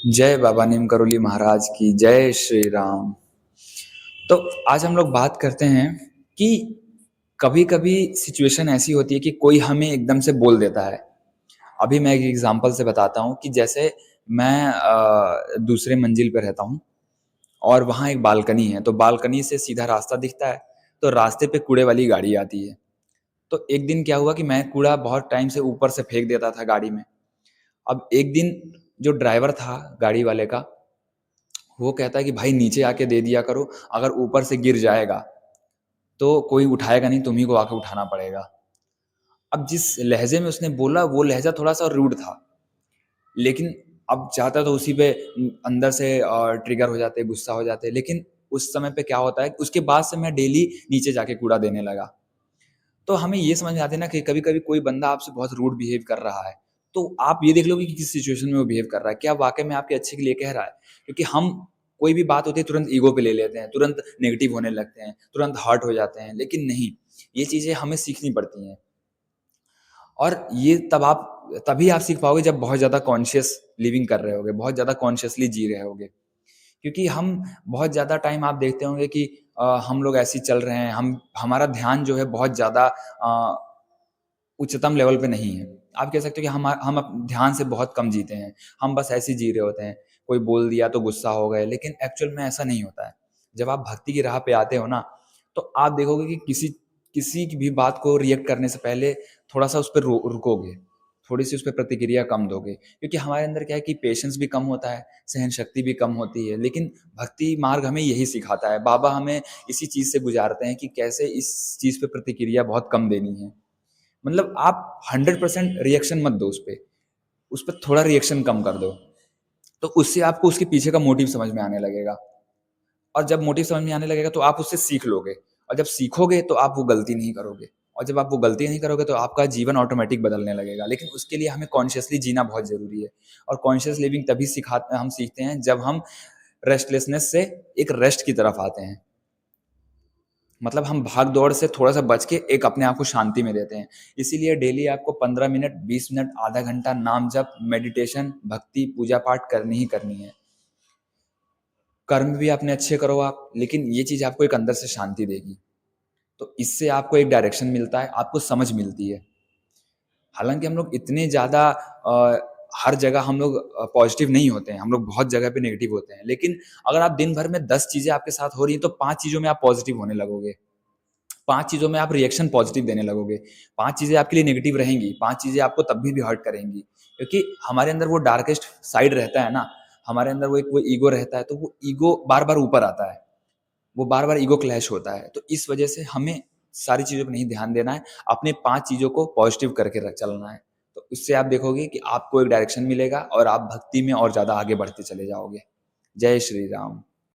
जय बाबा नीम करोली महाराज की जय श्री राम। तो आज हम लोग बात करते हैं कि कभी-कभी सिचुएशन ऐसी होती है कि कोई हमें एकदम से बोल देता है। अभी मैं एक एग्ज़ाम्पल से बताता हूँ कि जैसे मैं दूसरे मंजिल पे रहता हूँ और वहाँ एक बालकनी है, तो बालकनी से सीधा रास्ता दिखता है, तो रास्ते पे कूड़े वाली गाड़ी आती है। तो एक दिन क्या हुआ कि मैं कूड़ा बहुत टाइम से ऊपर से फेंक देता था गाड़ी में। अब एक दिन जो ड्राइवर था गाड़ी वाले का, वो कहता है कि भाई नीचे आके दे दिया करो, अगर ऊपर से गिर जाएगा तो कोई उठाएगा नहीं, तुम्ही को आके उठाना पड़ेगा। अब जिस लहजे में उसने बोला वो लहजा थोड़ा सा रूड था, लेकिन अब चाहता तो उसी पे अंदर से ट्रिगर हो जाते, गुस्सा हो जाते। लेकिन उस समय पे क्या होता है, उसके बाद से मैं डेली नीचे जाके कूड़ा देने लगा। तो हमें ये समझ में आती है ना कि कभी कभी कोई बंदा आपसे बहुत रूड बिहेव कर रहा है, तो आप ये देख लो कि किस सिचुएशन में वो बिहेव कर रहा है, क्या वाकई में आपके अच्छे के लिए कह रहा है। क्योंकि हम कोई भी बात होती है तुरंत ईगो पे ले लेते हैं, तुरंत नेगेटिव होने लगते हैं, तुरंत हर्ट हो जाते हैं, लेकिन नहीं, ये चीजें हमें सीखनी पड़ती हैं। और ये तभी आप सीख पाओगे जब बहुत ज्यादा कॉन्शियस लिविंग कर रहे होगे, बहुत ज्यादा कॉन्शियसली जी रहे होगे। क्योंकि हम बहुत ज़्यादा टाइम आप देखते होंगे कि हम लोग ऐसे ही चल रहे हैं, हम हमारा ध्यान जो है बहुत ज़्यादा उच्चतम लेवल पे नहीं है। आप कह सकते हो कि हम ध्यान से बहुत कम जीते हैं, हम बस ऐसे ही जी रहे होते हैं, कोई बोल दिया तो गुस्सा हो गए, लेकिन एक्चुअल में ऐसा नहीं होता है। जब आप भक्ति की राह पे आते हो ना, तो आप देखोगे कि किसी किसी की भी बात को रिएक्ट करने से पहले थोड़ा-सा उस पे रुकोगे, थोड़ी-सी उस पे प्रतिक्रिया कम दोगे। क्योंकि हमारे अंदर क्या है कि पेशेंस भी कम होता है, सहन शक्ति भी कम होती है, लेकिन भक्ति मार्ग हमें यही सिखाता है। बाबा हमें इसी चीज़ से गुज़ारते हैं कि कैसे इस चीज़ पे प्रतिक्रिया बहुत कम देनी है। मतलब आप 100% रिएक्शन मत दो उस पे थोड़ा रिएक्शन कम कर दो। तो उससे आपको उसके पीछे का मोटिव समझ में आने लगेगा, और जब मोटिव समझ में आने लगेगा तो आप उससे सीख लोगे, और जब सीखोगे तो आप वो गलती नहीं करोगे, और जब आप वो गलती नहीं करोगे तो आपका जीवन ऑटोमेटिक बदलने लगेगा। लेकिन उसके लिए हमें कॉन्शियसली जीना बहुत ज़रूरी है, और कॉन्शियस लिविंग तभी हम सीखते हैं जब हम रेस्टलेसनेस से एक रेस्ट की तरफ आते हैं। मतलब हम भाग-दौड़ से थोड़ा-सा बच के एक अपने आप को शांति में देते हैं। इसीलिए डेली आपको 15 मिनट, 20 मिनट, आधा घंटा नाम जप, मेडिटेशन, भक्ति, पूजा-पाठ करनी ही करनी है। कर्म भी अपने अच्छे करो आप, लेकिन ये चीज़ आपको एक अंदर से शांति देगी। तो इससे आपको एक डायरेक्शन मिलता है, आपको समझ मिलती है। हालाँकि हम लोग इतने ज़्यादा हर जगह हम लोग पॉज़िटिव नहीं होते हैं, हम लोग बहुत जगह पे नेगेटिव होते हैं। लेकिन अगर आप दिन भर में 10 चीज़ें आपके साथ हो रही हैं, तो 5 चीज़ों में आप पॉज़िटिव होने लगोगे। 5 चीज़ों में आप रिएक्शन पॉज़िटिव देने लगोगे। 5 चीज़ें आपके लिए नेगेटिव रहेंगी, 5 चीज़ें आपको तब भी हर्ट करेंगी। क्योंकि हमारे अंदर वो डार्केस्ट साइड रहता है ना, हमारे अंदर वो ईगो रहता है, तो वो ईगो बार-बार ऊपर आता है। वो बार-बार ईगो क्लैश होता है। तो इस वजह से हमें सारी चीज़ों पे नहीं ध्यान देना है, अपने 5 चीज़ों को पॉज़िटिव करके चलना है। तो इससे आप देखोगे कि आपको एक डायरेक्शन मिलेगा और आप भक्ति में और ज़्यादा आगे बढ़ते चले जाओगे। जय श्री राम।